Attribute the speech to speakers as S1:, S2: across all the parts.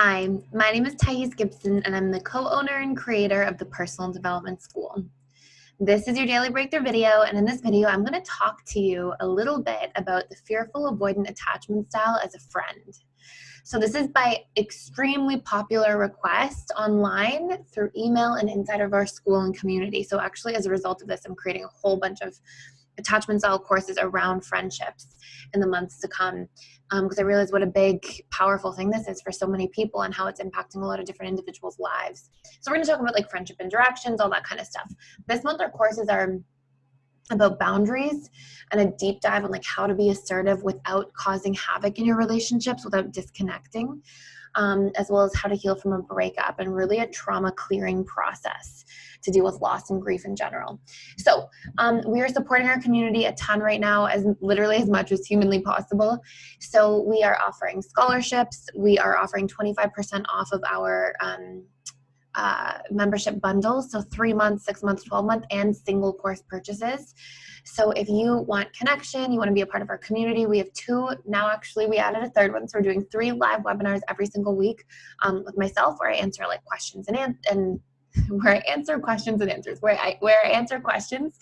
S1: Hi, my name is Gibson, and I'm the co-owner and creator of the Personal Development School. This is your daily breakthrough video, and in this video, I'm going to talk to you a little bit about the fearful avoidant attachment style as a friend. So this is by extremely popular request online through email and inside of our school and community. So actually, as a result of this, I'm creating a whole bunch of attachment style courses around friendships in the months to come, because I realize what a big, powerful thing this is for so many people and how it's impacting a lot of different individuals' lives. So we're going to talk about like friendship interactions, all that kind of stuff. This month, our courses are about boundaries and a deep dive on like how to be assertive without causing havoc in your relationships, without disconnecting, as well as how to heal from a breakup and really a trauma clearing process to deal with loss and grief in general. So we are supporting our community a ton right now, as literally as much as humanly possible. So we are offering scholarships. We are offering 25% off of our membership bundles, so 3 months, 6 months, 12 month, and single course purchases. So if you want connection, you want to be a part of our community, we have 2 now. Actually, we added a 3rd one, so we're doing 3 live webinars every single week with myself, where I answer like questions and where I answer questions and answers, where I answer questions,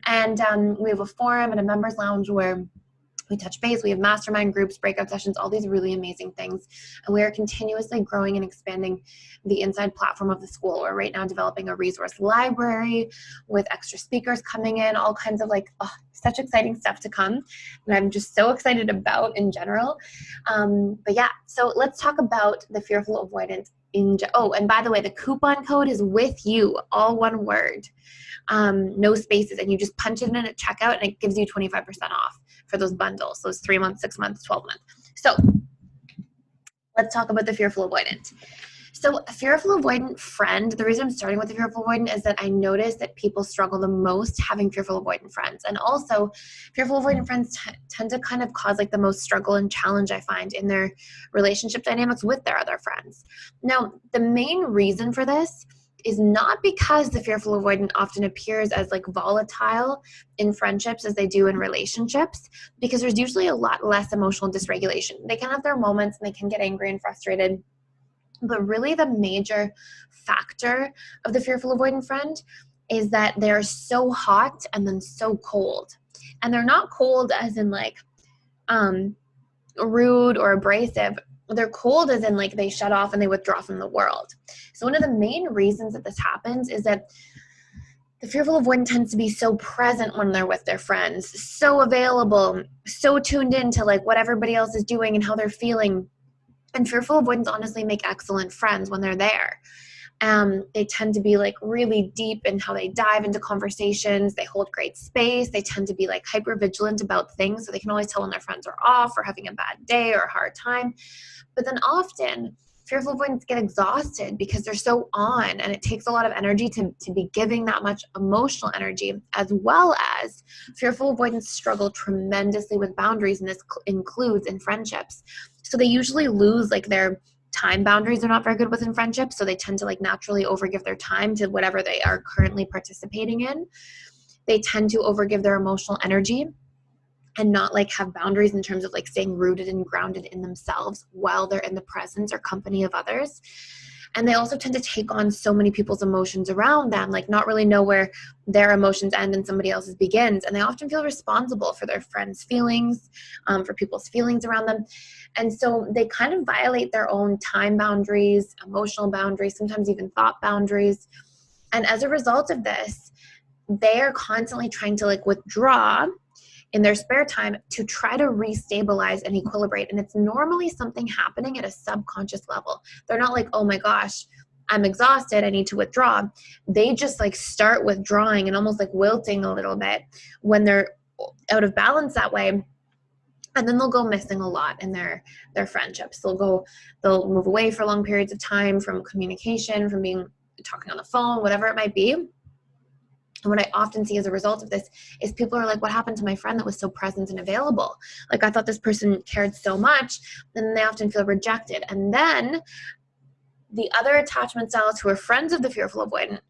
S1: and we have a forum and a members lounge where we touch base. We have mastermind groups, breakout sessions, all these really amazing things. And we are continuously growing and expanding the inside platform of the school. We're right now developing a resource library with extra speakers coming in, all kinds of like, such exciting stuff to come. And I'm just so excited about in general. But yeah, so let's talk about the fearful avoidant. And by the way, the coupon code is with you, all one word, no spaces, and you just punch it in at checkout and it gives you 25% off for those bundles, those 3 months, 6 months, 12 months. So let's talk about the fearful avoidant. So a fearful avoidant friend, the reason I'm starting with the fearful avoidant is that I notice that people struggle the most having fearful avoidant friends. And also fearful avoidant friends tend to kind of cause like the most struggle and challenge I find in their relationship dynamics with their other friends. Now, the main reason for this is not because the fearful avoidant often appears as like volatile in friendships as they do in relationships, because there's usually a lot less emotional dysregulation. They can have their moments and they can get angry and frustrated. But really the major factor of the fearful avoidant friend is that they're so hot and then so cold. And they're not cold as in like rude or abrasive. They're cold as in like they shut off and they withdraw from the world. So one of the main reasons that this happens is that the fearful avoidant tends to be so present when they're with their friends, so available, so tuned in to like what everybody else is doing and how they're feeling. And fearful avoidants honestly make excellent friends when they're there. They tend to be like really deep in how they dive into conversations. They hold great space. They tend to be like hyper vigilant about things, so they can always tell when their friends are off or having a bad day or a hard time. But then often fearful avoidants get exhausted because they're so on, and it takes a lot of energy to be giving that much emotional energy, as well as fearful avoidants struggle tremendously with boundaries, and this includes in friendships. So they usually lose like their time boundaries. They're not very good with in friendships, so they tend to like naturally overgive their time to whatever they are currently participating in. They tend to overgive their emotional energy and not like have boundaries in terms of like staying rooted and grounded in themselves while they're in the presence or company of others. And they also tend to take on so many people's emotions around them, like not really know where their emotions end and somebody else's begins. And they often feel responsible for their friends' feelings, for people's feelings around them. And so they kind of violate their own time boundaries, emotional boundaries, sometimes even thought boundaries. And as a result of this, they are constantly trying to like withdraw in their spare time to try to restabilize and equilibrate. And it's normally something happening at a subconscious level. They're not like, oh my gosh, I'm exhausted, I need to withdraw. They just like start withdrawing and almost like wilting a little bit when they're out of balance that way. And then they'll go missing a lot in their friendships. They'll move away for long periods of time from communication, from talking on the phone, whatever it might be. And what I often see as a result of this is people are like, what happened to my friend that was so present and available? Like, I thought this person cared so much. And they often feel rejected. And then the other attachment styles who are friends of the fearful avoidant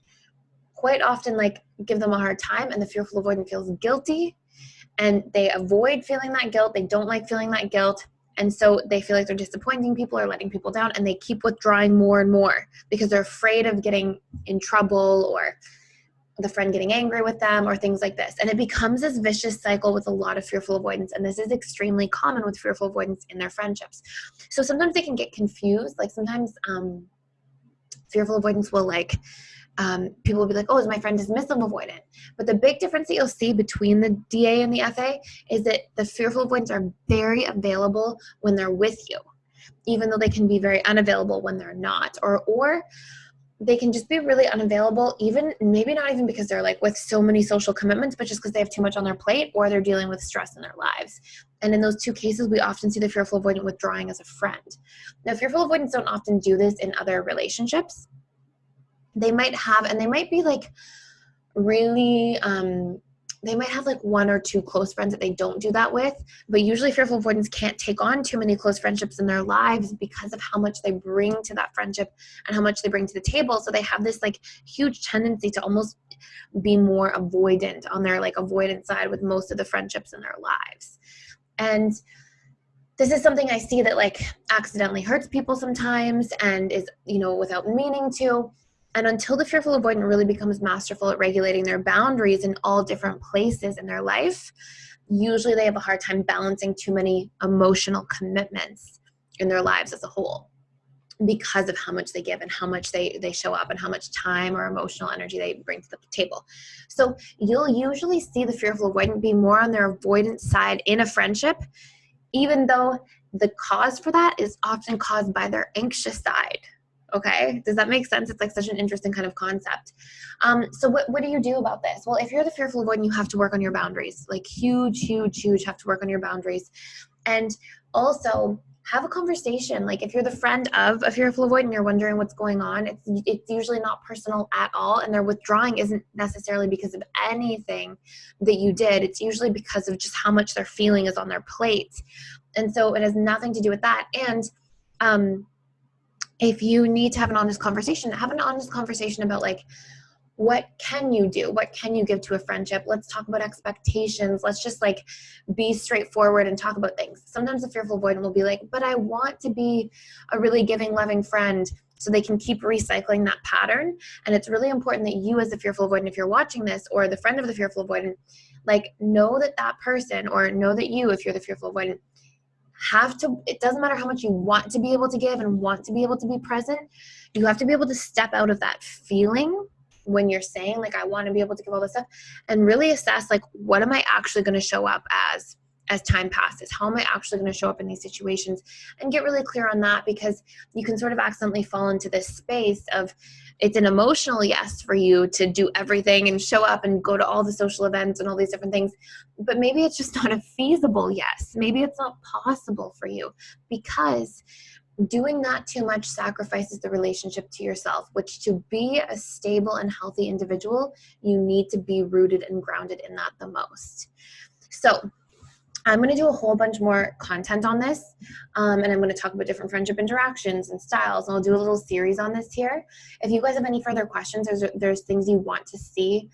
S1: quite often like give them a hard time, and the fearful avoidant feels guilty and they avoid feeling that guilt. They don't like feeling that guilt. And so they feel like they're disappointing people or letting people down, and they keep withdrawing more and more because they're afraid of getting in trouble or the friend getting angry with them or things like this. And it becomes this vicious cycle with a lot of fearful avoidance. And this is extremely common with fearful avoidance in their friendships. So sometimes they can get confused. Like sometimes fearful avoidance will people will be like, oh, is my friend dismissive avoidant? But the big difference that you'll see between the DA and the FA is that the fearful avoidants are very available when they're with you, even though they can be very unavailable when they're not, or they can just be really unavailable, even maybe not even because they're like with so many social commitments, but just because they have too much on their plate or they're dealing with stress in their lives. And in those two cases, we often see the fearful avoidant withdrawing as a friend. Now, fearful avoidants don't often do this in other relationships. They might have, and they might be like really, they might have like one or two close friends that they don't do that with, but usually fearful avoidants can't take on too many close friendships in their lives because of how much they bring to that friendship and how much they bring to the table. So they have this like huge tendency to almost be more avoidant on their like avoidant side with most of the friendships in their lives. And this is something I see that like accidentally hurts people sometimes and is, without meaning to. And until the fearful avoidant really becomes masterful at regulating their boundaries in all different places in their life, usually they have a hard time balancing too many emotional commitments in their lives as a whole because of how much they give and how much they show up and how much time or emotional energy they bring to the table. So you'll usually see the fearful avoidant be more on their avoidant side in a friendship, even though the cause for that is often caused by their anxious side. Okay, does that make sense? It's like such an interesting kind of concept. So what do you do about this? Well, if you're the fearful avoidant, you have to work on your boundaries, like huge have to work on your boundaries. And also have a conversation. Like if you're the friend of a fearful avoidant and you're wondering what's going on, it's usually not personal at all. And their withdrawing isn't necessarily because of anything that you did. It's usually because of just how much they're feeling is on their plate. And so it has nothing to do with that. And if you need to have an honest conversation about like, what can you do? What can you give to a friendship? Let's talk about expectations. Let's just like be straightforward and talk about things. Sometimes the fearful avoidant will be like, but I want to be a really giving, loving friend, so they can keep recycling that pattern. And it's really important that you as the fearful avoidant, if you're watching this, or the friend of the fearful avoidant, like know that person, or know that you, if you're the fearful avoidant, it doesn't matter how much you want to be able to give and want to be able to be present, you have to be able to step out of that feeling when you're saying like, I want to be able to give all this stuff, and really assess like, what am I actually going to show up as time passes? How am I actually going to show up in these situations? And get really clear on that, because you can sort of accidentally fall into this space of, it's an emotional yes for you to do everything and show up and go to all the social events and all these different things. But maybe it's just not a feasible yes. Maybe it's not possible for you, because doing that too much sacrifices the relationship to yourself, which to be a stable and healthy individual, you need to be rooted and grounded in that the most. So I'm going to do a whole bunch more content on this, and I'm going to talk about different friendship interactions and styles, and I'll do a little series on this here. If you guys have any further questions, there's things you want to see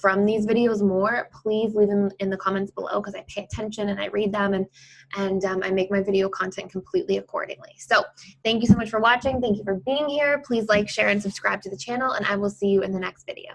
S1: from these videos more, please leave them in the comments below, because I pay attention and I read them, and I make my video content completely accordingly. So thank you so much for watching. Thank you for being here. Please like, share, and subscribe to the channel, and I will see you in the next video.